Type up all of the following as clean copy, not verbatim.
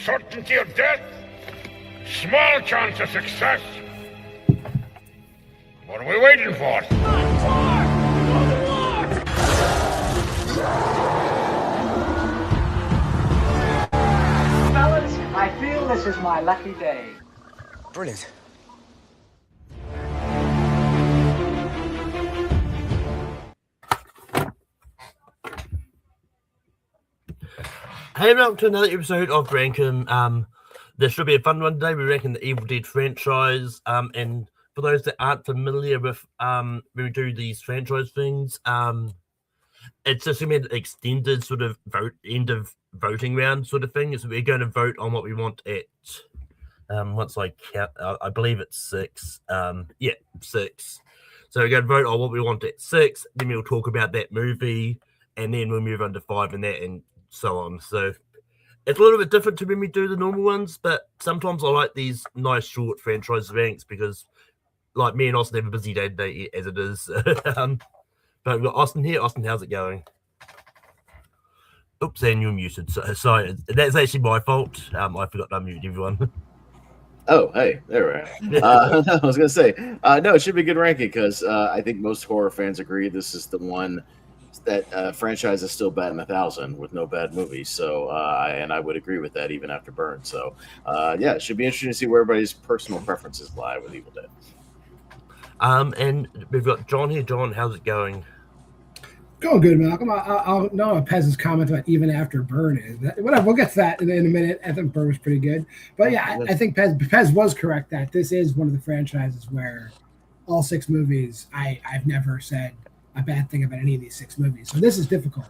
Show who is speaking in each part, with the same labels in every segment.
Speaker 1: Certainty of death, small chance of success. What are we waiting for?
Speaker 2: Fellas, I feel this is my lucky day.
Speaker 3: Brilliant.
Speaker 4: Hey, welcome to another episode of Rankin. This should be a fun one today. We're ranking the Evil Dead franchise. And for those that aren't familiar with when we do these franchise things, it's just gonna be an extended sort of end of voting round sort of thing. So we're going to vote on what we want at once I count, I believe it's 6. 6. So we're going to vote on what we want at 6. Then we'll talk about that movie, and then we'll move on to 5 and that, and so on. So it's a little bit different to when we do the normal ones, but sometimes I like these nice short franchise ranks because, like, me and Austin have a busy day today as it is. But we've got Austin here. Austin, how's it going? Oops, and you're muted. So, sorry, that's actually my fault. I forgot to unmute everyone.
Speaker 5: Oh, hey, there we are. I was going to say, no, it should be a good ranking because I think most horror fans agree this is the one that franchise is still batting 1,000 with no bad movies. So, and I would agree with that even after Burn. So, yeah, it should be interesting to see where everybody's personal preferences lie with Evil Dead.
Speaker 4: And we've got John here. John, how's it going?
Speaker 6: Going good, Malcolm. I'll know what Pez's comment about even after Burn is. Whatever, we'll get to that in a minute. I think Burn was pretty good. But yeah, I think Pez was correct that this is one of the franchises where all 6 movies, I've never said a bad thing about any of these 6 movies. So this is difficult,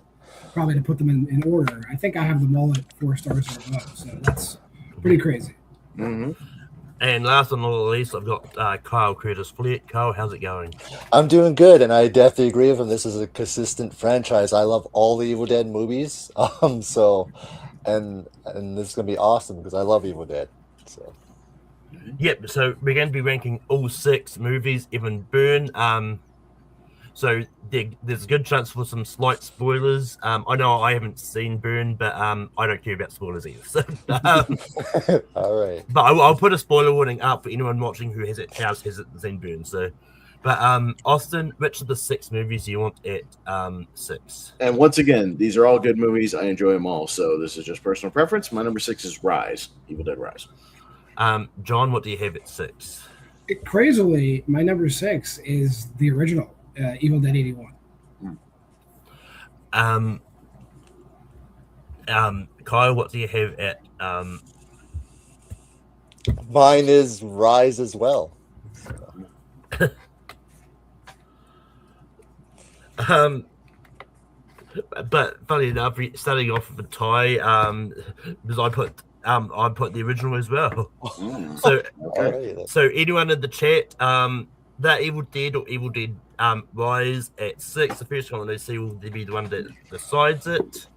Speaker 6: probably, to put them in order. I think I have them all at 4 stars or above. So that's pretty crazy.
Speaker 5: Mm-hmm.
Speaker 4: And last but not least, I've got Kyle Curtis Fleet. Kyle, how's it going?
Speaker 3: I'm doing good, and I definitely agree with him. This is a consistent franchise. I love all the Evil Dead movies. And this is gonna be awesome because I love Evil Dead. So
Speaker 4: Yep, so we're going to be ranking all 6 movies, even Burn. So there's a good chance for some slight spoilers. I know I haven't seen Burn, but I don't care about spoilers either. So,
Speaker 3: all right.
Speaker 4: But I'll put a spoiler warning up for anyone watching who hasn't seen Burn. So, but Austin, which of the 6 movies do you want at 6?
Speaker 5: And once again, these are all good movies. I enjoy them all. So this is just personal preference. My number 6 is Rise, Evil Dead Rise.
Speaker 4: John, what do you have at 6?
Speaker 6: Crazily, my number 6 is the original. Evil Dead 81.
Speaker 4: Kyle, what do you have at
Speaker 3: Mine is Rise as well.
Speaker 4: But funny enough, starting off with a tie, because I put the original as well. So
Speaker 5: Okay.
Speaker 4: so anyone in the chat, that Evil Dead or Evil Dead Rise at 6, the first one to see will be the one that decides it.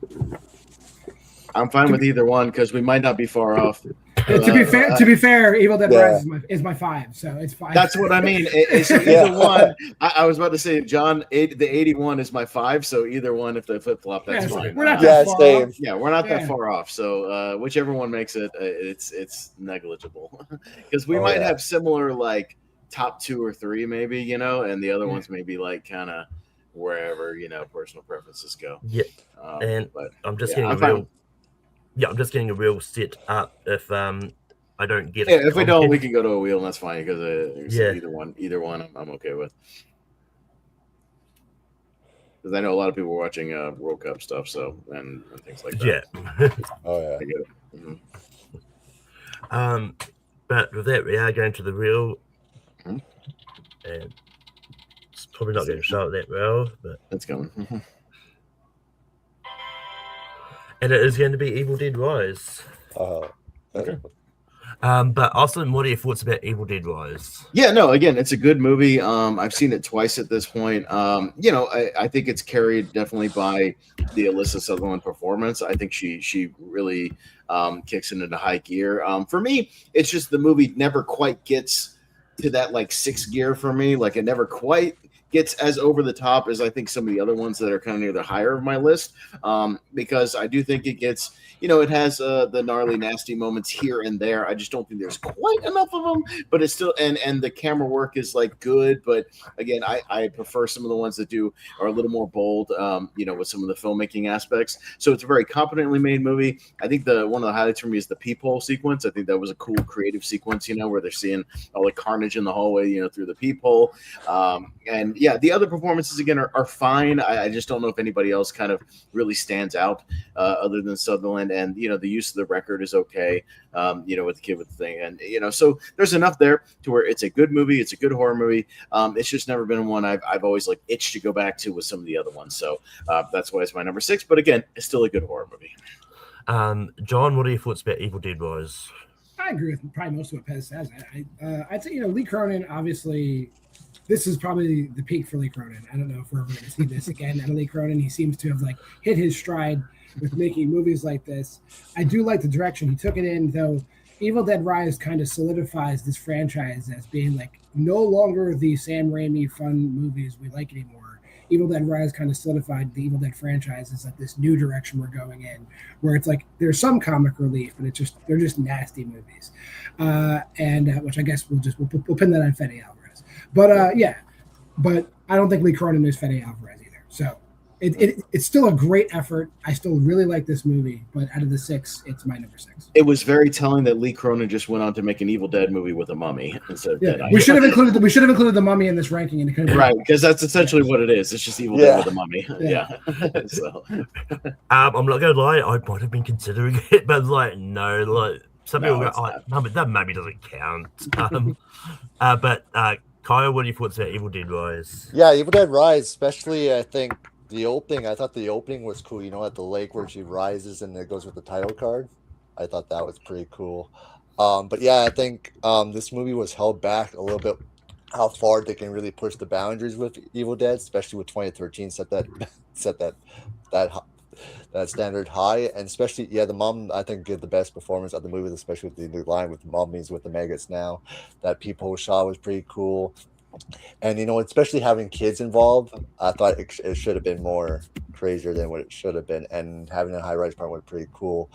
Speaker 5: I'm fine with either one because we might not be far off.
Speaker 6: To be fair, Evil Dead
Speaker 3: Yeah.
Speaker 6: Rise is my 5, so it's 5.
Speaker 5: That's what I mean. It's either one. I was about to say, John, the 81 is my 5, so either one, if they flip flop, that's
Speaker 6: Yeah,
Speaker 5: fine.
Speaker 6: we're not
Speaker 3: Yeah,
Speaker 6: that far
Speaker 3: same.
Speaker 6: off.
Speaker 5: Yeah, we're not that
Speaker 6: Yeah.
Speaker 5: far off. So whichever one makes it, it's negligible because we
Speaker 3: Oh,
Speaker 5: might
Speaker 3: yeah.
Speaker 5: have similar like top 2 or 3 maybe, and the other ones maybe like kind of wherever personal preferences go.
Speaker 4: Yeah, and
Speaker 5: But
Speaker 4: I'm just
Speaker 5: yeah,
Speaker 4: getting
Speaker 5: I'm
Speaker 4: a
Speaker 5: fine.
Speaker 4: real. Yeah, I'm just getting a real set up if I don't get
Speaker 5: Yeah,
Speaker 4: it.
Speaker 5: if we don't, we can go to a wheel, and that's fine because
Speaker 4: Yeah.
Speaker 5: either one, I'm okay with. Because I know a lot of people are watching World Cup stuff, so and things like that.
Speaker 4: Yeah.
Speaker 3: Oh yeah.
Speaker 5: I get it. Mhm.
Speaker 4: But with that, we are going to the wheel,
Speaker 5: Mhm.
Speaker 4: and it's probably not going to show it that well, but
Speaker 5: That's coming.
Speaker 4: and it is going to be Evil Dead Rise.
Speaker 5: Okay.
Speaker 4: But Austin, what are your thoughts about Evil Dead Rise?
Speaker 5: Yeah, no, again, it's a good movie. I've seen it twice at this point. I think it's carried definitely by the Alyssa Sutherland performance. I think she really kicks it into high gear. For me, it's just the movie never quite gets to that like 6th gear for me. Like it never quite gets as over the top as I think some of the other ones that are kind of near the higher of my list, because I do think it gets, it has the gnarly, nasty moments here and there. I just don't think there's quite enough of them, but it's still, and the camera work is like good, but again, I prefer some of the ones that are a little more bold, with some of the filmmaking aspects. So it's a very competently made movie. I think one of the highlights for me is the peephole sequence. I think that was a cool creative sequence, where they're seeing all the carnage in the hallway, through the peephole. And yeah, the other performances again are fine. I just don't know if anybody else kind of really stands out other than Sutherland. And the use of the record is okay. With the kid with the thing, and so there's enough there to where it's a good movie. It's a good horror movie. It's just never been one I've always like itched to go back to with some of the other ones. So that's why it's my number 6. But again, it's still a good horror movie.
Speaker 4: John, what are your thoughts about Evil Dead Rise?
Speaker 6: I agree with probably most of what Pez says. I'd say Lee Cronin, obviously, this is probably the peak for Lee Cronin. I don't know if we're ever going to see this again. And Lee Cronin, he seems to have hit his stride with making movies like this. I do like the direction he took it in, though. Evil Dead Rise kind of solidifies this franchise as being no longer the Sam Raimi fun movies we like anymore. Evil Dead Rise kind of solidified the Evil Dead franchise as this new direction we're going in, where it's there's some comic relief, but they're just nasty movies, and which I guess we'll pin that on Fede Alvarez. But but I don't think Lee Cronin is Fede Alvarez either. So it's still a great effort. I still really like this movie, but out of the 6, it's my number 6.
Speaker 5: It was very telling that Lee Cronin just went on to make an Evil Dead movie with a mummy instead of Dead Eye.
Speaker 6: We should have included the mummy in this ranking, and
Speaker 5: right, because that's essentially what it is. It's just Evil Dead with a mummy. Yeah. So
Speaker 4: I'm not gonna lie, I might have been considering it, but no, some people go, no, but that maybe doesn't count. But Kyle, what are your thoughts about Evil Dead Rise?
Speaker 3: Yeah, Evil Dead Rise, especially I think the opening. I thought the opening was cool. At the lake where she rises and it goes with the title card. I thought that was pretty cool. But yeah, I think this movie was held back a little bit. How far they can really push the boundaries with Evil Dead, especially with 2013, set that standard high, and especially the mom I think did the best performance of the movie, especially with the new line with mummies with the maggots. Now that peephole shot was pretty cool. And especially having kids involved, I thought it should have been more crazier than what it should have been. And having a high-rise part was pretty cool,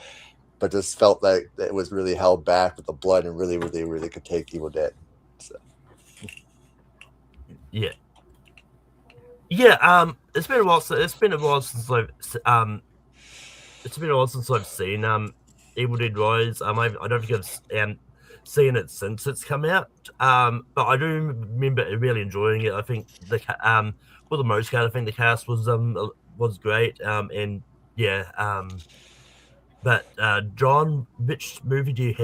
Speaker 3: but just felt like it was really held back with the blood, and really could take Evil Dead. So.
Speaker 4: Yeah. It's been a while since I've seen Evil Dead Rise. I don't think I've seen it since it's come out, but I do remember really enjoying it. I think for the most part, I think the cast was great, and but John, which movie do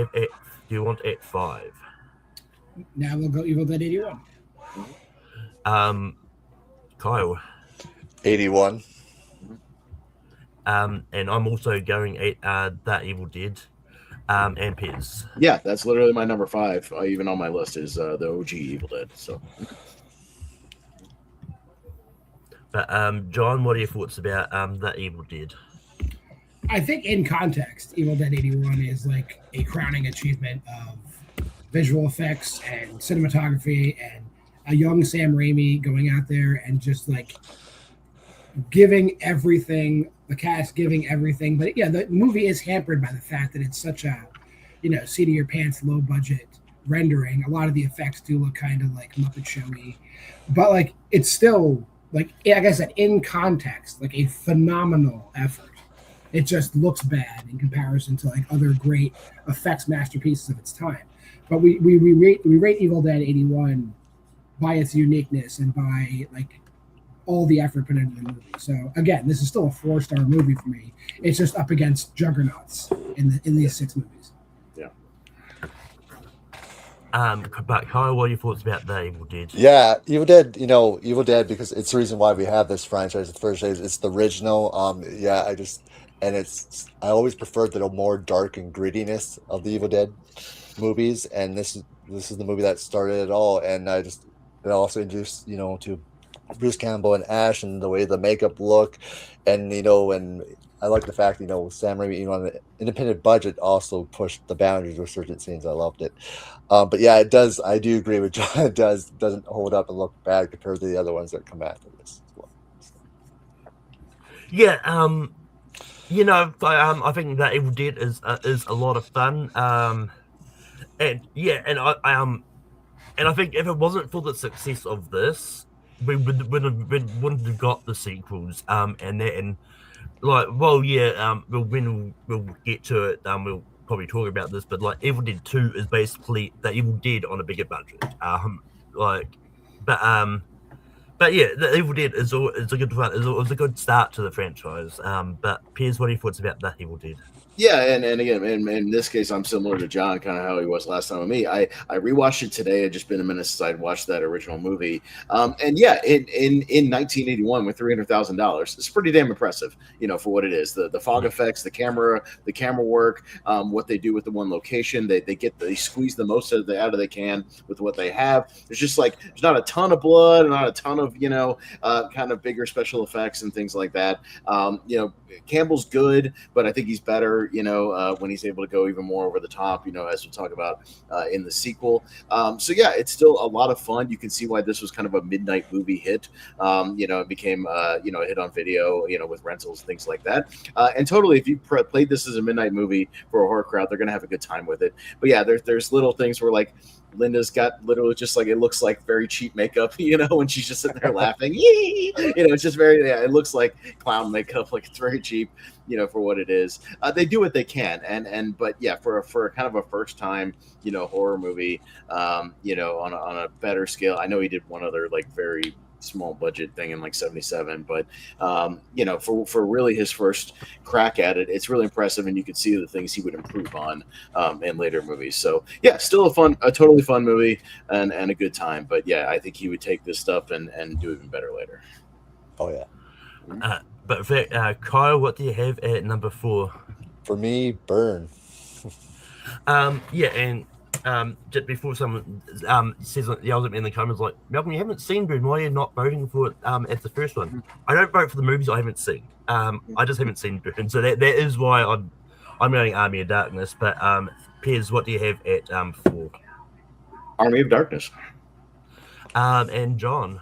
Speaker 4: you want at 5?
Speaker 6: Now we'll go Evil Dead 81.
Speaker 4: Kyle,
Speaker 3: 81.
Speaker 4: And I'm also going at That Evil Dead. And Pez.
Speaker 5: Yeah, that's literally my number 5. Even on my list is the OG Evil Dead. So,
Speaker 4: but John, what are your thoughts about That Evil Dead?
Speaker 6: I think in context, Evil Dead 81 is a crowning achievement of visual effects and cinematography, and a young Sam Raimi going out there and just giving everything. The cast giving everything, but the movie is hampered by the fact that it's such a, seat of your pants, low budget rendering. A lot of the effects do look kind of Muppet Showy, but it's still like I said, in context, a phenomenal effort. It just looks bad in comparison to other great effects masterpieces of its time. But we rate Evil Dead 81 by its uniqueness and by all the effort put into the movie. So again, this is still a 4-star movie for me. It's just up against juggernauts in these 6 movies.
Speaker 5: Yeah.
Speaker 4: But Kyle, what are your thoughts about the Evil Dead?
Speaker 3: Yeah, Evil Dead. Evil Dead, because it's the reason why we have this franchise. The first phase, it's the original. I always preferred the more dark and grittiness of the Evil Dead movies, and this is the movie that started it all. And it also introduced to Bruce Campbell and Ash and the way the makeup look, and and I like the fact Sam Raimi on an independent budget also pushed the boundaries with certain scenes. I loved it, but yeah, it does. I do agree with John. It doesn't hold up and look bad compared to the other ones that come after this as well.
Speaker 4: Yeah, I think that Evil Dead is a lot of fun. And yeah, and I think if it wasn't for the success of this, we wouldn't have got the sequels. When we'll get to it, we'll probably talk about this, but like Evil Dead 2 is basically the Evil Dead on a bigger budget. But yeah, the Evil Dead is a good fun. It's a good start to the franchise. But Piers, what are your thoughts about the Evil Dead?
Speaker 5: Yeah, and again, in this case, I'm similar to John, kind of how he was last time with me. I rewatched it today. It just been a minute since I'd watched that original movie. And yeah, in 1981 with $300,000, it's pretty damn impressive, for what it is. The fog effects, the camera work, what they do with the one location, they squeeze the most out of they can with what they have. There's just there's not a ton of blood, not a ton of kind of bigger special effects and things like that. Campbell's good, but I think he's better. When he's able to go even more over the top, as we'll talk about in the sequel. So yeah, it's still a lot of fun. You can see why this was kind of a midnight movie hit. It became a hit on video, with rentals, things like that. And totally, if you played this as a midnight movie for a horror crowd, they're gonna have a good time with it. But yeah, there's little things where Linda's got literally just it looks like very cheap makeup, when she's just sitting there laughing. It's just very, it looks like clown makeup, it's very cheap, for what it is. They do what they can, but yeah, for kind of a first time, horror movie, on a better scale. I know he did one other very small budget thing in 77, but for really his first crack at it, it's really impressive, and you could see the things he would improve on in later movies. So yeah, still a totally fun movie and a good time. But yeah, I think he would take this stuff and do even better later.
Speaker 3: Oh yeah.
Speaker 4: But Kyle, what do you have at number 4?
Speaker 3: For me, Burn.
Speaker 4: Yeah, and just before someone yells at me in the comments Malcolm, you haven't seen Burn, why are you not voting for it as the first one? I don't vote for the movies I haven't seen. I just haven't seen Burn, so that is why I'm going Army of Darkness. But Piers, what do you have at 4?
Speaker 5: Army of Darkness.
Speaker 4: And John?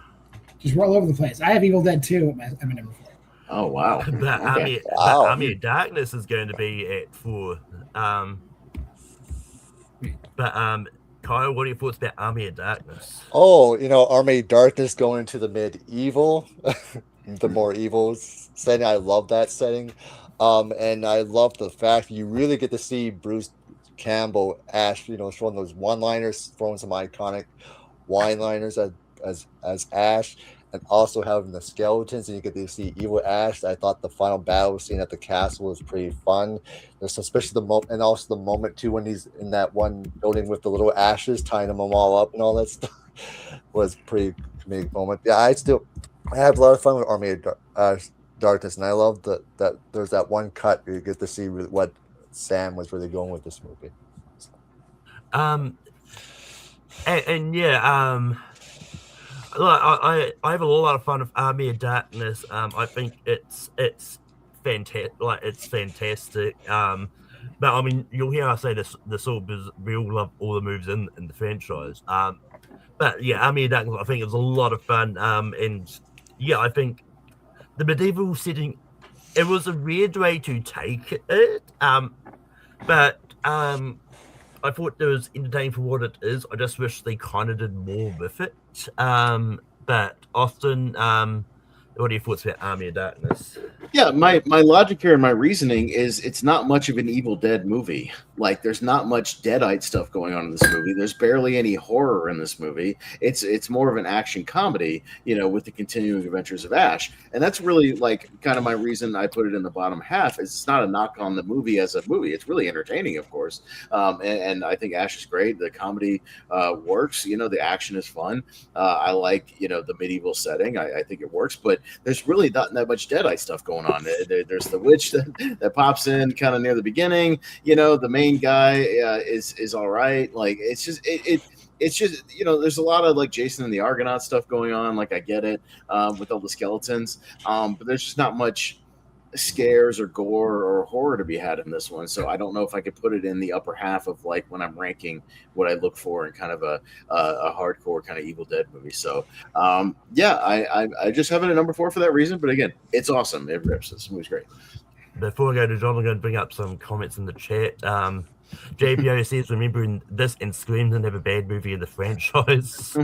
Speaker 6: Just roll over the place. I have Evil Dead 2 at my number 4.
Speaker 5: Oh wow!
Speaker 4: But
Speaker 5: Okay.
Speaker 4: Army of Darkness is going to be at 4. But Kyle, what are your thoughts about Army of Darkness?
Speaker 3: Oh, Army of Darkness going to the medieval, the more evil setting. I love that setting, and I love the fact you really get to see Bruce Campbell, Ash, throwing those one-liners, throwing some iconic one-liners as Ash. And also having the skeletons, and you get to see evil Ash. I thought the final battle scene at the castle was pretty fun. There's especially the moment, and also the moment too when he's in that one building with the little ashes, tying them all up and all that stuff was pretty comedic moment. Yeah, I have a lot of fun with Army of Darkness, and I love that there's that one cut where you get to see what Sam was really going with this movie.
Speaker 4: I have a lot of fun with Army of Darkness. I think it's fantastic. It's fantastic. But I mean, you'll hear I say this all because we all love all the moves in the franchise. But yeah, Army of Darkness, I think it was a lot of fun. And yeah, I think the medieval setting, it was a weird way to take it. But I thought it was entertaining for what it is. I just wish they kind of did more with it. But Austin, what are your thoughts about Army of Darkness?
Speaker 5: Yeah, my logic here and my reasoning is it's not much of an Evil Dead movie. There's not much Deadite stuff going on in this movie. There's barely any horror in this movie. It's more of an action comedy, with the continuing adventures of Ash. And that's really kind of my reason I put it in the bottom half. Is it's not a knock on the movie as a movie. It's really entertaining, of course. And I think Ash is great. The comedy works. The action is fun. I like, the medieval setting. I think it works. But there's really not that much Deadite stuff going on. There's the witch that pops in kind of near the beginning. The main guy is all right. It's just it's just, there's a lot of like Jason and the Argonaut stuff going on. Like I get it with all the skeletons, but there's just not much scares or gore or horror to be had in this one. So I don't know if I could put it in the upper half of like when I'm ranking what I look for in kind of a hardcore kind of Evil Dead movie. So I just have it at number 4 for that reason. But again, it's awesome. It rips. This movie's great.
Speaker 4: Before I go to John, I'm going to bring up some comments in the chat. JPO says, remembering this and Scream didn't have a bad movie in the franchise.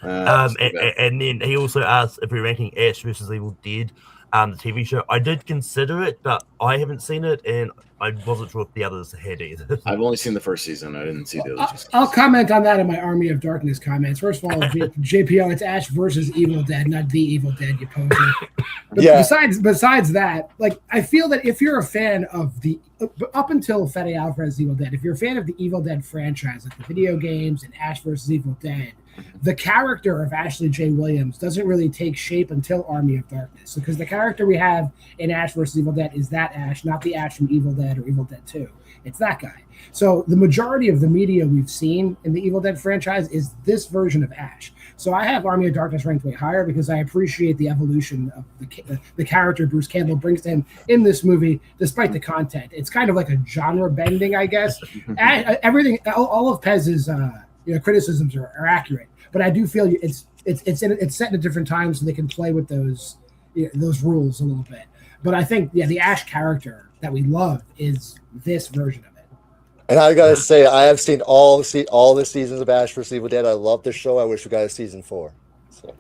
Speaker 4: And then he also asked if we're ranking Ash versus Evil Dead, the TV show. I did consider it, but I haven't seen it, and I wasn't sure if the others had either.
Speaker 5: I've only seen the first season. I didn't see the other two.
Speaker 6: I'll comment on that in my Army of Darkness comments. First of all, JPO, it's Ash versus Evil Dead, not the Evil Dead, you poser. But besides that, like, I feel that if you're a fan of the up until Fede Alvarez's Evil Dead, if you're a fan of the Evil Dead franchise, like the video games and Ash versus Evil Dead, the character of Ashley J. Williams doesn't really take shape until Army of Darkness, because the character we have in Ash vs. Evil Dead is that Ash, not the Ash from Evil Dead or Evil Dead 2. It's that guy. So the majority of the media we've seen in the Evil Dead franchise is this version of Ash. So I have Army of Darkness ranked way higher because I appreciate the evolution of the character Bruce Campbell brings to him in this movie, despite the content. It's kind of like a genre bending, I guess. Everything, all of Pez's criticisms are accurate, but I do feel it's set in a different time, so they can play with those rules a little bit. But I think the Ash character that we love is this version of it.
Speaker 3: And I gotta say, I have seen all the seasons of Ash vs. Evil Dead. I love this show. I wish we got a season 4. So.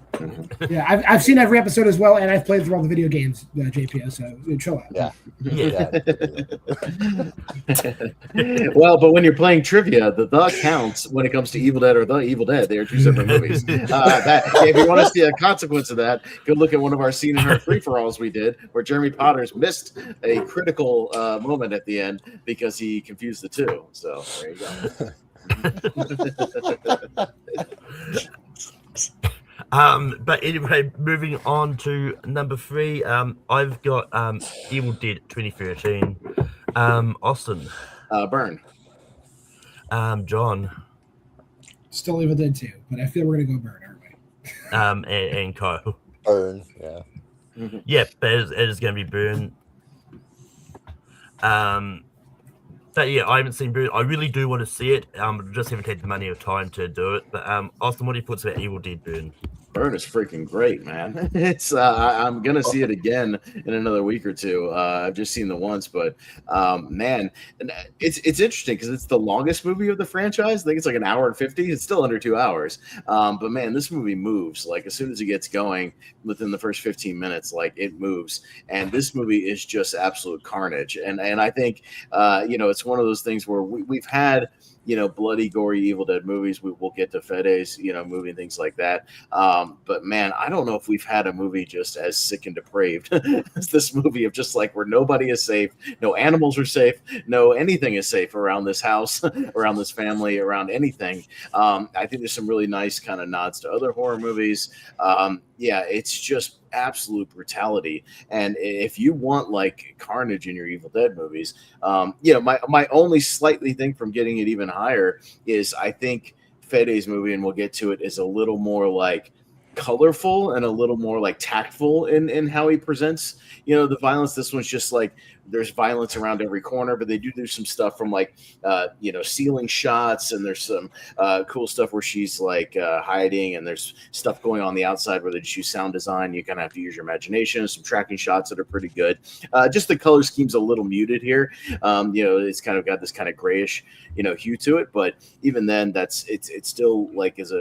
Speaker 6: Yeah, I've seen every episode as well, and I've played through all the video games, JPO. So chill out.
Speaker 3: Yeah.
Speaker 5: Well, but when you're playing trivia, the counts when it comes to Evil Dead or the Evil Dead. They are two separate movies. If you want to see a consequence of that, go look at one of our Scene and Her free-for-alls we did, where Jeremy Potters missed a critical moment at the end because he confused the two. So there you go.
Speaker 4: But anyway, moving on to number 3, I've got Evil Dead 2013. Austin.
Speaker 5: Burn.
Speaker 4: John.
Speaker 6: Still Evil Dead 2, but I feel we're gonna go Burn, aren't we?
Speaker 4: And Kyle.
Speaker 3: Burn, yeah.
Speaker 5: Mm-hmm.
Speaker 4: Yeah, but it is going to be Burn. But yeah, I haven't seen Burn. I really do want to see it. Just haven't had the money or time to do it. But Austin, what do you thoughts about Evil Dead Burn?
Speaker 5: Burn is freaking great, man. It's I'm gonna see it again in another week or two. I've just seen the once, but man, it's interesting because it's the longest movie of the franchise. I think it's like an hour and 50. It's still under 2 hours. But man, this movie moves. Like as soon as it gets going, within the first 15 minutes, like it moves. And this movie is just absolute carnage. And I think it's one of those things where we've had bloody, gory Evil Dead movies. We'll get to Fede's, movie and things like that. But man, I don't know if we've had a movie just as sick and depraved as this movie of just like where nobody is safe, no animals are safe, no anything is safe around this house, around this family, around anything. I think there's some really nice kind of nods to other horror movies. It's just absolute brutality. And if you want like carnage in your Evil Dead movies, my only slightly thing from getting it even higher is I think Fede's movie, and we'll get to it, is a little more like colorful and a little more like tactful in how he presents the violence. This one's just like there's violence around every corner, but they do some stuff from like ceiling shots, and there's some cool stuff where she's like hiding, and there's stuff going on the outside where they just use sound design. You kind of have to use your imagination. Some tracking shots that are pretty good. Just the color scheme's a little muted here. It's kind of got this kind of grayish hue to it, but even then it's still like is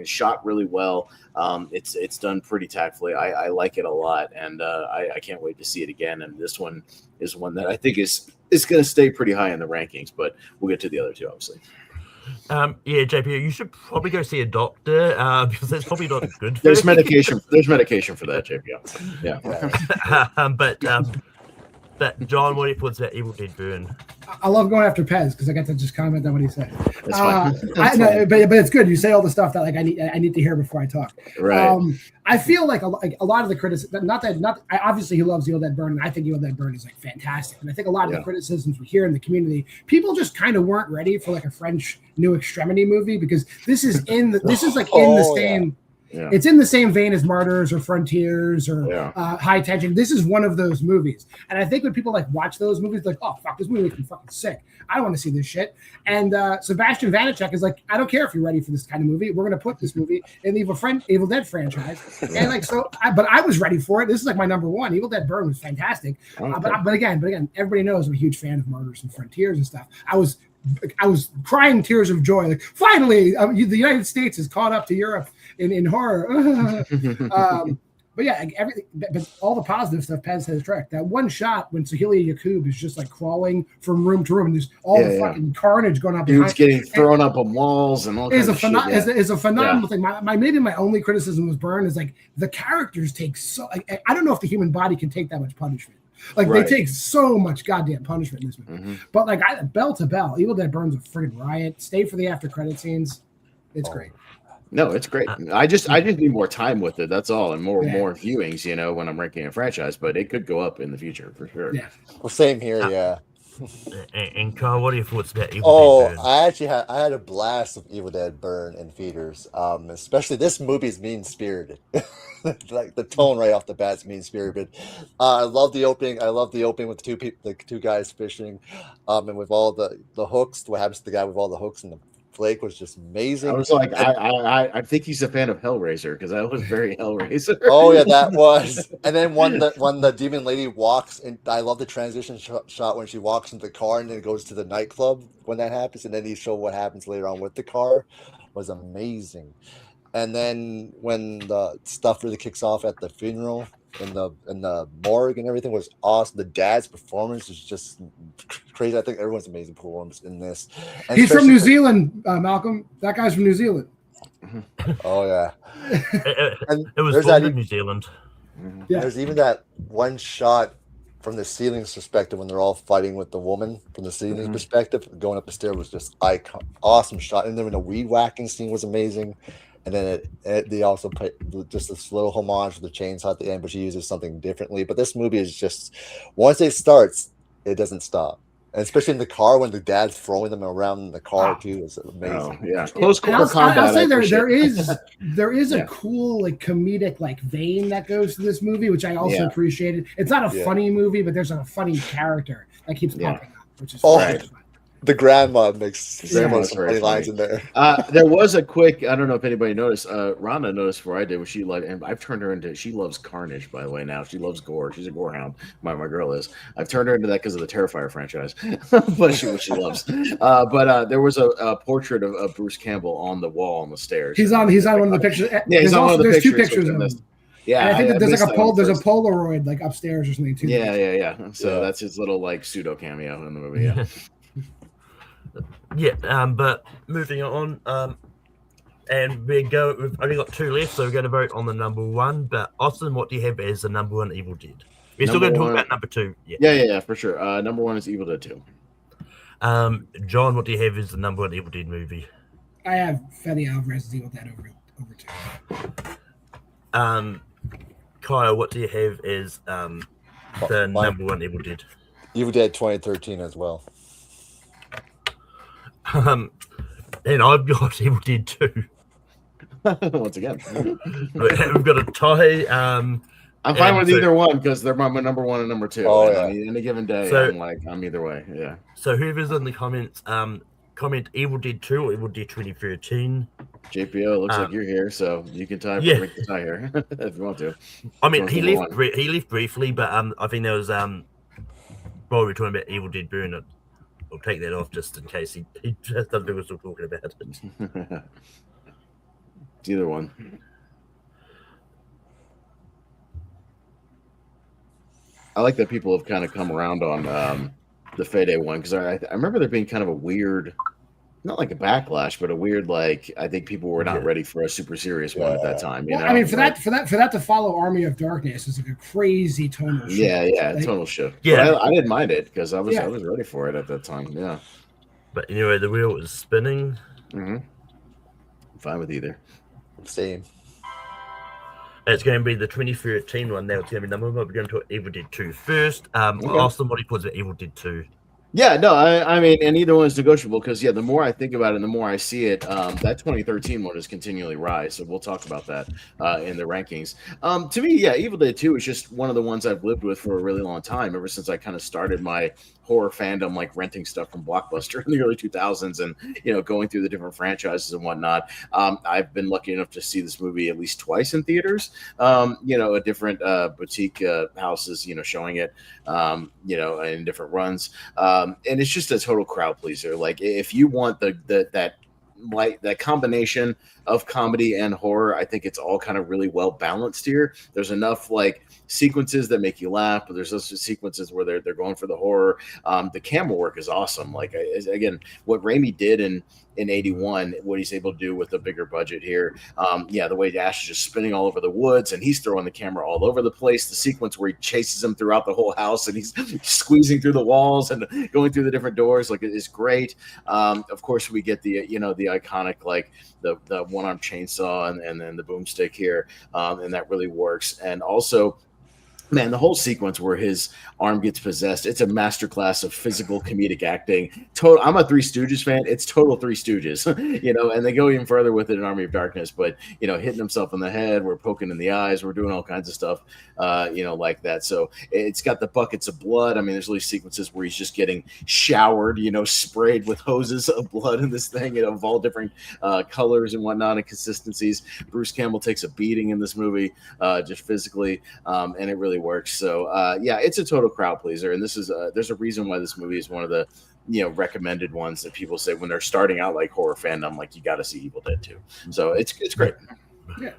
Speaker 5: shot really well. It's done pretty tactfully. I like it a lot, and I can't wait to see it again. And this one is one that I think is going to stay pretty high in the rankings, but we'll get to the other two, obviously.
Speaker 4: JP, you should probably go see a doctor because that's probably not good.
Speaker 5: There's medication. There's medication for that, JP. Yeah.
Speaker 4: But John, what are your thoughts about Evil Dead Burn?
Speaker 6: I love going after Pez because I got to just comment on what he said.
Speaker 5: That's fine.
Speaker 6: No, but it's good. You say all the stuff that like I need to hear before I talk.
Speaker 5: Right.
Speaker 6: I feel like a lot of the criticism, obviously he loves Evil Dead Burn, and I think Evil Dead Burn is like fantastic. And I think a lot of the criticisms we hear in the community, people just kind of weren't ready for like a French New Extremity movie because this is in the same. Yeah. It's in the same vein as Martyrs or Frontiers or High Tension. This is one of those movies. And I think when people like watch those movies, like, oh, fuck, this movie makes me fucking sick. I don't want to see this shit. And Sebastian Vanacek is like, I don't care if you're ready for this kind of movie. We're going to put this movie in the Evil Dead franchise. And like, but I was ready for it. This is like my number one. Evil Dead Burn was fantastic. Okay. But again, everybody knows I'm a huge fan of Martyrs and Frontiers and stuff. I was crying tears of joy. Like, finally, the United States is caught up to Europe in horror. But yeah, everything. But all the positive stuff Pez has tracked. That one shot when Sahelia Yacoub is just like crawling from room to room, and there's all the fucking carnage going on.
Speaker 5: Dude's getting thrown up on walls and all kinds of shit.
Speaker 6: Is a phenomenal thing. Maybe my only criticism was Burn is like the characters take so. I don't know if the human body can take that much punishment. Like they take so much goddamn punishment in this movie. But like bell to bell, Evil Dead Burn's a friggin' riot. Stay for the after credit scenes. It's great.
Speaker 5: No, it's great. I just need more time with it. That's all, and more viewings. You know, when I'm ranking a franchise, but it could go up in the future for sure.
Speaker 6: Yeah.
Speaker 3: Well, same here. Yeah.
Speaker 4: And Carl, what are your thoughts about Evil Dead Burn?
Speaker 3: I had a blast with Evil Dead Burn in theaters. Especially this movie's mean spirited. Like the tone right off the bat's mean spirited. I love the opening. I love the opening with the two guys fishing, and with all the hooks. What happens to the guy with all the hooks and the flake was just amazing.
Speaker 5: I was like, I think he's a fan of Hellraiser because that was very Hellraiser.
Speaker 3: Oh yeah, that was. And then when the demon lady walks, and I love the transition shot when she walks into the car and then goes to the nightclub when that happens, and then you show what happens later on with the car, was amazing. And then when the stuff really kicks off at the funeral and the morgue and everything was awesome. The dad's performance is just crazy. I think everyone's amazing performance in this. And
Speaker 6: he's from New Zealand, Malcolm. That guy's from New Zealand.
Speaker 3: Oh yeah,
Speaker 4: and it was in New Zealand.
Speaker 3: Yeah. There's even that one shot from the ceiling's perspective when they're all fighting with the woman from the ceiling's perspective. Going up the stairs was just awesome shot. And then the weed whacking scene was amazing. And then they also put just this little homage to the chainsaw at the end, but she uses something differently. But this movie is just, once it starts, it doesn't stop. And especially in the car when the dad's throwing them around in the car too, is amazing.
Speaker 5: Oh, yeah, close quarter combat.
Speaker 6: I'll say there is a cool like comedic like vein that goes to this movie, which I also appreciated. It's not a funny movie, but there's a funny character that keeps popping up, which is fun.
Speaker 3: The grandma makes some funny lines in there.
Speaker 5: There was a quick, I don't know if anybody noticed, Rhonda noticed before I did, what she liked, and I've turned her into, she loves carnage, by the way, now. She loves gore. She's a gore hound. My girl is. I've turned her into that because of the Terrifier franchise, but she loves. But there was a portrait of Bruce Campbell on the wall on the stairs.
Speaker 6: He's on one of the pictures.
Speaker 5: Yeah, he's on one of the pictures.
Speaker 6: There's two pictures of him.
Speaker 5: Yeah,
Speaker 6: and I think there's like there's a Polaroid like upstairs or something too.
Speaker 5: Yeah. So that's his little like pseudo cameo in the movie. Yeah.
Speaker 4: Yeah, but moving on, and we've only got two left, so we're going to vote on the number one. But Austin, what do you have as the number one Evil Dead? We're still going to talk about number two.
Speaker 5: Yeah, for sure. Number one is Evil Dead 2.
Speaker 4: John, what do you have as the number one Evil Dead movie?
Speaker 6: I have Fede Alvarez's Evil Dead over two.
Speaker 4: Kyle, what do you have as the number one Evil Dead?
Speaker 3: Evil Dead 2013 as well.
Speaker 4: And I've got Evil Dead 2.
Speaker 5: Once again,
Speaker 4: we've got a tie.
Speaker 5: I'm fine with either one because they're my number one and number two.
Speaker 3: Oh, yeah.
Speaker 5: Any given day, I'm either way. Yeah.
Speaker 4: So whoever's in the comments, comment Evil Dead 2 or Evil Dead 2013.
Speaker 5: JPO, looks like you're here, so you can break the tie here if you want to.
Speaker 4: I mean, he left briefly, but I think there was while we're talking about Evil Dead Burn, I'll take that off just in case he just doesn't think we're still talking about it.
Speaker 5: It's either one. I like that people have kind of come around on the Fede one because I remember there being kind of a weird not like a backlash, but a weird like I think people were not ready for a super serious one at that time. You know?
Speaker 6: I mean, for that to follow Army of Darkness is like a crazy tonal shift.
Speaker 5: Yeah,
Speaker 6: like,
Speaker 5: tonal shift.
Speaker 4: Yeah.
Speaker 5: But I didn't mind it because I was ready for it at that time. Yeah.
Speaker 4: But anyway, the wheel is spinning.
Speaker 5: Mm-hmm. Fine with either.
Speaker 3: Same.
Speaker 4: It's going to be the 2013 one. Now it's going to be number one, but we're going to talk Evil Dead 2 first. Austin, what do you put at Evil Dead 2?
Speaker 5: Yeah, no, I mean, and either one is negotiable because, the more I think about it and the more I see it, that 2013 one is continually rise. So we'll talk about that in the rankings. To me, Evil Dead 2 is just one of the ones I've lived with for a really long time, ever since I kind of started my horror fandom, like renting stuff from Blockbuster in the early 2000s and, going through the different franchises and whatnot. I've been lucky enough to see this movie at least twice in theaters, at different boutique houses, showing it, in different runs. And it's just a total crowd pleaser. Like if you want that combination of comedy and horror, I think it's all kind of really well balanced here. There's enough like sequences that make you laugh, but there's also sequences where they're going for the horror. The camera work is awesome. Like again, what Raimi did in 81, what he's able to do with a bigger budget here. The way Ash is just spinning all over the woods and he's throwing the camera all over the place. The sequence where he chases him throughout the whole house and he's squeezing through the walls and going through the different doors, like it is great. Of course, we get the iconic like the one-arm chainsaw and then the boomstick here, and that really works. And also, man, the whole sequence where his arm gets possessed, it's a masterclass of physical comedic acting. I'm a Three Stooges fan. It's total Three Stooges, and they go even further with it in Army of Darkness, but, hitting himself in the head, we're poking in the eyes, we're doing all kinds of stuff, like that. So it's got the buckets of blood. I mean, there's really sequences where he's just getting showered, sprayed with hoses of blood in this thing, of all different colors and whatnot and consistencies. Bruce Campbell takes a beating in this movie, just physically, and it really works. So it's a total crowd pleaser, and this is there's a reason why this movie is one of the recommended ones that people say when they're starting out like horror fandom, like you got to see Evil Dead 2. So it's great.
Speaker 6: Yeah.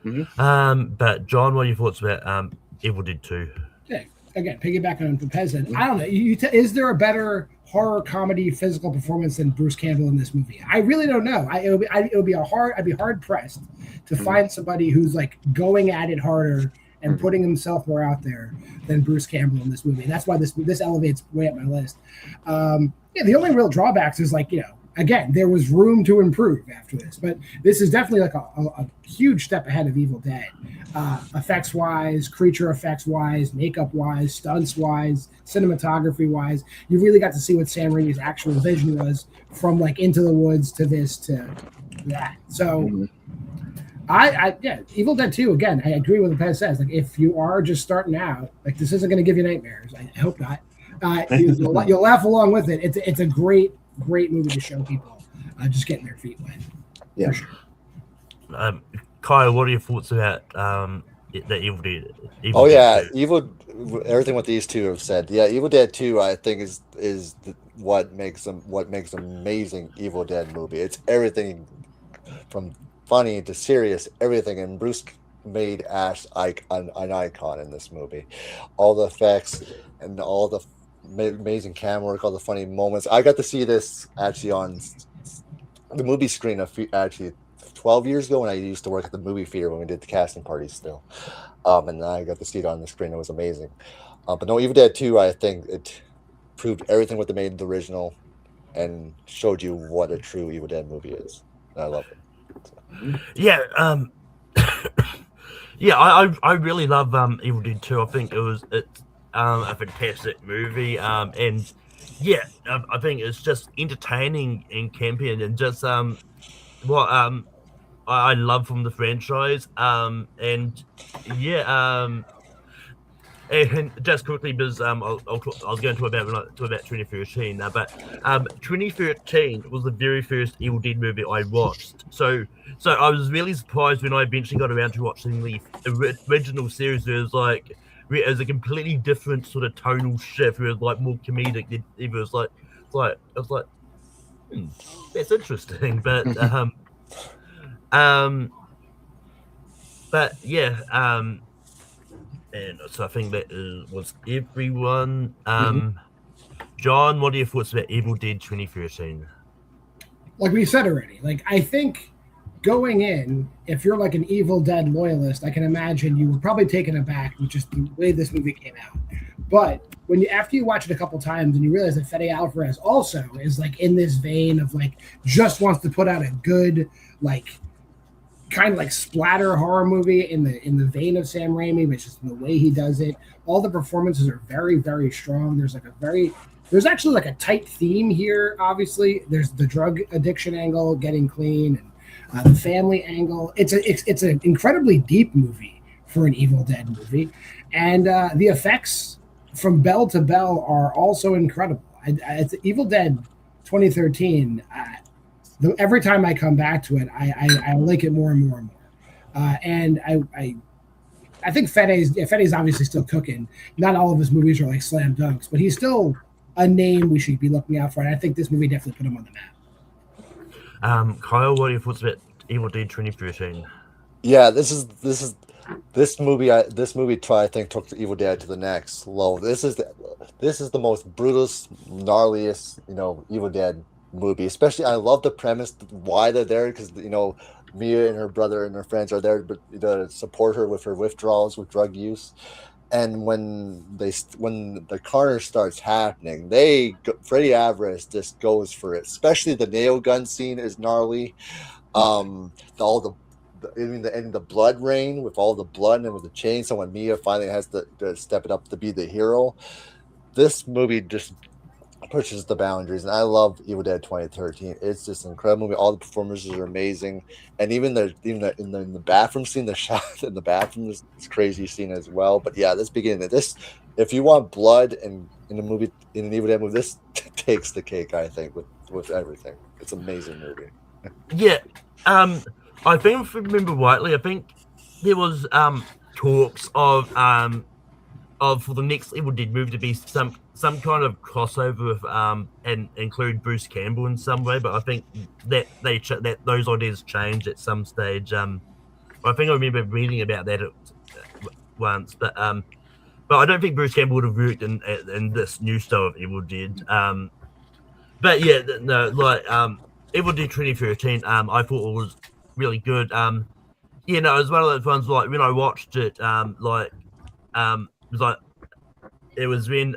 Speaker 5: Mm-hmm.
Speaker 4: But John, what are your thoughts about Evil Dead 2?
Speaker 6: Yeah. Again, piggybacking on Pez, I don't know. Is there a better horror comedy physical performance than Bruce Campbell in this movie? I really don't know. I'd be hard pressed to find somebody who's like going at it harder and putting himself more out there than Bruce Campbell in this movie. And that's why this elevates way up my list. The only real drawbacks is like, again, there was room to improve after this, but this is definitely like a huge step ahead of Evil Dead. Effects wise, creature effects wise, makeup wise, stunts wise, cinematography wise. You really got to see what Sam Raimi's actual vision was from like Into the Woods to this to that. So Evil Dead 2, again, I agree with what Pez says. Like, if you are just starting out, like, this isn't going to give you nightmares. I hope not. You'll laugh along with it. It's a great movie to show people just getting their feet wet.
Speaker 5: Yeah.
Speaker 6: For sure.
Speaker 3: Kyle,
Speaker 4: what are your thoughts about the Evil Dead?
Speaker 3: Everything what these two have said. Yeah, Evil Dead 2, I think is what makes them amazing Evil Dead movie. It's everything from funny to serious, everything, and Bruce made Ash an icon in this movie. All the effects and all the amazing camera work, all the funny moments. I got to see this actually on the movie screen actually 12 years ago when I used to work at the movie theater when we did the casting parties still. And I got to see it on the screen. It was amazing. But no, Evil Dead 2, I think it proved everything what they made in the original and showed you what a true Evil Dead movie is. And I love it.
Speaker 4: Yeah, I really love Evil Dead 2. I think it's a fantastic movie, and I think it's just entertaining and campy and just what I love from the franchise, and just quickly, because I was going to about 2013, but 2013 was the very first Evil Dead movie I watched. So I was really surprised when I eventually got around to watching the original series. It was a completely different sort of tonal shift. It was like more comedic. It was like that's interesting, but and so I think that was everyone. John, what are your thoughts about Evil Dead 2013?
Speaker 6: like we said already, like I think going in, if you're like an Evil Dead loyalist, I can imagine you were probably taken aback with just the way this movie came out. But after you watch it a couple times and you realize that Fede Alvarez also is like in this vein of like just wants to put out a good like kind of like splatter horror movie in the vein of Sam Raimi, but just in the way he does it. All the performances are very, very strong. There's actually like a tight theme here. Obviously, there's the drug addiction angle, getting clean, and the family angle. It's an incredibly deep movie for an Evil Dead movie, and the effects from bell to bell are also incredible. It's Evil Dead 2013. Every time I come back to it, I like it more and more and more. And I think Fede's obviously still cooking. Not all of his movies are like slam dunks, but he's still a name we should be looking out for. And I think this movie definitely put him on the map.
Speaker 4: Kyle, what are your thoughts about Evil Dead 2013?
Speaker 3: Yeah, this movie I think took the Evil Dead to the next level. This is the most brutalest, gnarliest, Evil Dead movie. Especially, I love the premise, why they're there, because Mia and her brother and her friends are there to support her with her withdrawals with drug use. And when the carnage starts happening, Freddy Alvarez just goes for it. Especially the nail gun scene is gnarly. The blood rain with all the blood and with the chainsaw, when Mia finally has to step it up to be the hero. This movie just pushes the boundaries, and I love Evil Dead 2013. It's just an incredible movie. All the performances are amazing, and even in the bathroom scene, the shot in the bathroom is crazy scene as well. But yeah, if you want blood in an Evil Dead movie, this takes the cake, I think, with everything. It's an amazing movie.
Speaker 4: Yeah, I think if I remember rightly, I think there was talks of for the next Evil Dead movie to be some kind of crossover with and include Bruce Campbell in some way, but I think that those ideas changed at some stage. I think I remember reading about that once, but I don't think Bruce Campbell would have worked in this new style of Evil Dead. But yeah, no, like Evil Dead 2013, I thought it was really good. It was one of those ones like when I watched it, it was when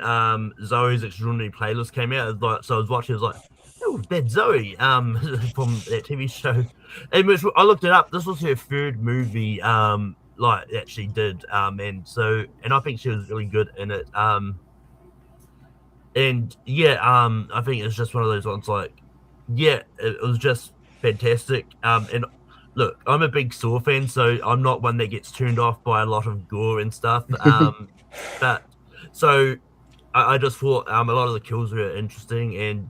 Speaker 4: Zoe's Extraordinary Playlist came out. So I was watching, I was like, oh, that's Zoe from that TV show. And which I looked it up. This was her third movie that she did. And I think she was really good in it. I think it's just one of those ones it was just fantastic. And look, I'm a big Saw fan, so I'm not one that gets turned off by a lot of gore and stuff. But so I just thought a lot of the kills were interesting, and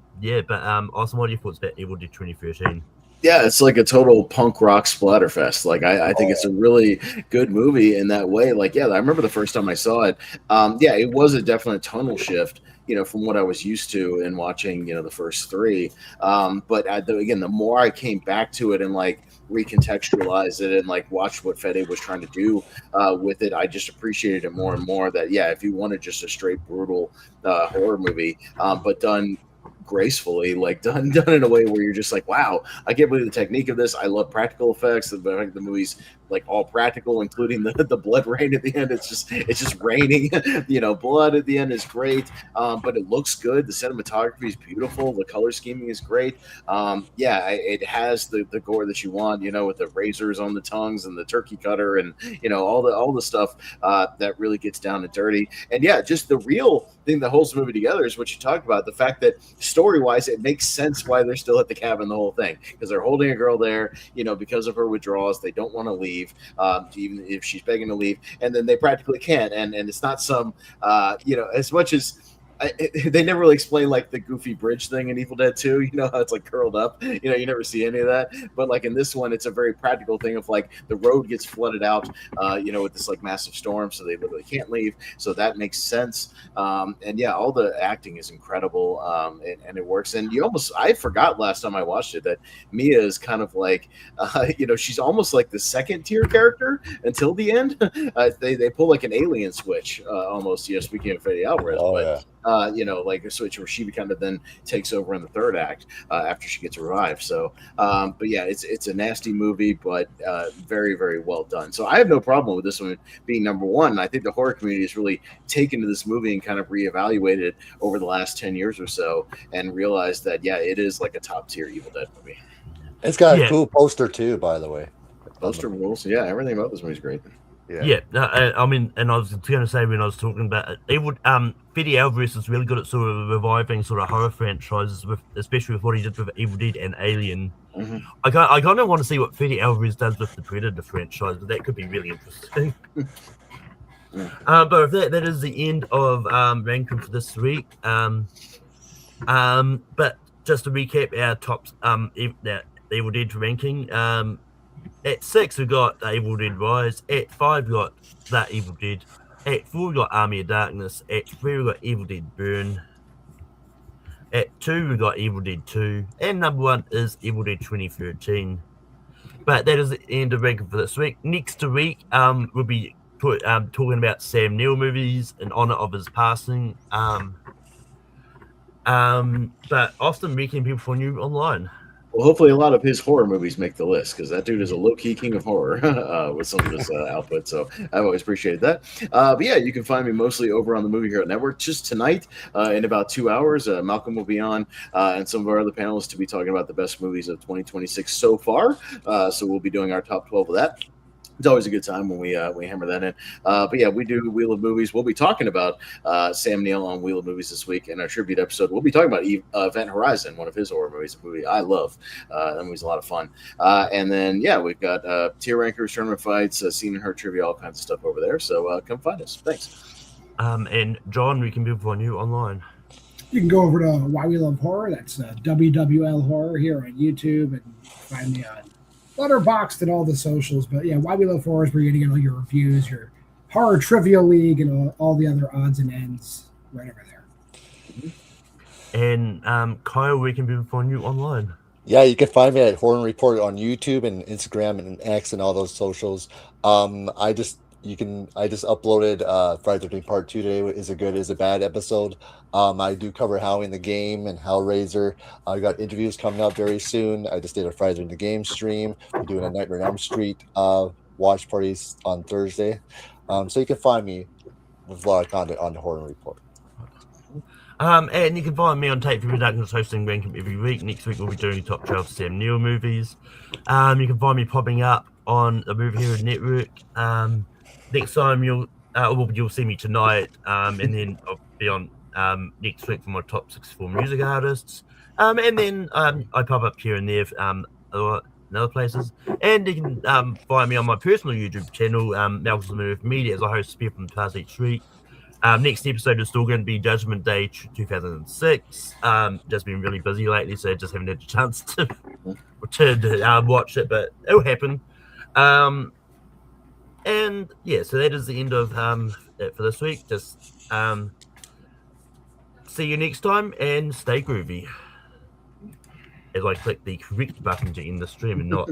Speaker 4: Austin, what are your thoughts about Evil Dead 2013?
Speaker 5: Yeah, it's like a total punk rock splatterfest. Like I think it's a really good movie in that way. Like, yeah, I remember the first time I saw it. It was a definite tonal shift, from what I was used to in watching, the first three. But again, the more I came back to it and like recontextualized it and like watched what Fede was trying to do with it, I just appreciated it more and more. That if you wanted just a straight brutal horror movie, but done gracefully, like done in a way where you're just like, wow, I can't believe the technique of this. I love practical effects. The movie's like all practical, including the blood rain at the end. It's just raining, blood at the end is great. But it looks good. The cinematography is beautiful. The color scheming is great. It has the gore that you want, with the razors on the tongues and the turkey cutter and all the stuff that really gets down and dirty. And just the real thing that holds the movie together is what you talked about, the fact that story-wise it makes sense why they're still at the cabin, the whole thing, because they're holding a girl there, because of her withdrawals. They don't want to leave, even if she's begging to leave, and then they practically can't. And it's not some as much as they never really explain like the goofy bridge thing in Evil Dead 2, how it's like curled up, you never see any of that. But like in this one, it's a very practical thing of like the road gets flooded out, with this like massive storm, so they literally can't leave. So that makes sense. All the acting is incredible, and it works. And I forgot last time I watched it that Mia is kind of like, she's almost like the second tier character until the end. They pull like an alien switch, almost. Speaking of Fede Alvarez, like a switch where she kind of then takes over in the third act after she gets revived. So, but yeah, it's a nasty movie, but very, very well done. So I have no problem with this one being number one. I think the horror community has really taken to this movie and kind of reevaluated it over the last 10 years or so and realized that, yeah, it is like a top tier Evil Dead movie.
Speaker 3: It's got a cool poster too, by the way.
Speaker 5: Poster rules. Yeah, everything about this movie is great.
Speaker 4: Yeah. I mean, and I was going to say when I was talking about it, Fede Alvarez is really good at sort of reviving sort of horror franchises, especially with what he did with Evil Dead and Alien.
Speaker 5: Mm-hmm.
Speaker 4: I kind of want to see what Fede Alvarez does with the Predator franchise, but that could be really interesting. But if that is the end of ranking for this week. But just to recap our top Evil Dead ranking. At 6 we got The Evil Dead Rise. At 5 we got That Evil Dead. At 4 we got Army of Darkness. At 3 we got Evil Dead Burn. At 2 we got Evil Dead 2. And number 1 is Evil Dead 2013. But that is the end of ranking for this week. Next week we'll be talking about Sam Neill movies in honor of his passing. But Austin, where can people find you online?
Speaker 5: Well, hopefully a lot of his horror movies make the list because that dude is a low-key king of horror with some of his output. So I've always appreciated that. But yeah, you can find me mostly over on the Movie Hero Network. Just tonight, in about 2 hours, Malcolm will be on and some of our other panelists to be talking about the best movies of 2026 so far. So we'll be doing our top 12 of that. It's always a good time when we hammer that in. But yeah, we do Wheel of Movies. We'll be talking about Sam Neill on Wheel of Movies this week in our tribute episode. We'll be talking about Event Horizon, one of his horror movies, a movie I love. That movie's a lot of fun. And then, yeah, we've got tier rankers, tournament fights, Seen and Heard trivia, all kinds of stuff over there. So come find us. Thanks.
Speaker 4: And John, we can be on you online.
Speaker 6: You can go over to Why We Love Horror. That's WWL Horror here on YouTube, and find me on Letterboxd and all the socials. But yeah, Why We Love Horror is where you're going to get all your reviews, your horror trivia league, and all the other odds and ends right over there.
Speaker 4: And Kyle, where can people find you online?
Speaker 3: Yeah, you can find me at Horror Report on YouTube and Instagram and X and all those socials. I just uploaded Friday the 13th Part 2 today. Is it good? Is it bad episode? I do cover Howling the Game and Hellraiser. I got interviews coming up very soon. I just did a Friday in the Game stream. We're doing a Nightmare on Elm Street watch parties on Thursday. So you can find me with a lot of content on the Horror Report.
Speaker 4: And you can find me on Tape for Productions hosting Ranking every week. Next week we'll be doing top 12 Sam Neill movies. You can find me popping up on the Movie Hero Network. Next time you'll see me tonight, and then I'll be on next week for my top 64 music artists. And then I pop up here and there in other places. And you can find me on my personal YouTube channel, Malcolm's Move Media, as I host Spear from Tarzan Street. Next episode is still going to be Judgment Day 2006. Just been really busy lately, so just haven't had a chance to watch it, but it'll happen. And yeah, so that is the end of it for this week. Just see you next time and stay groovy. As I click the correct button to end the stream and not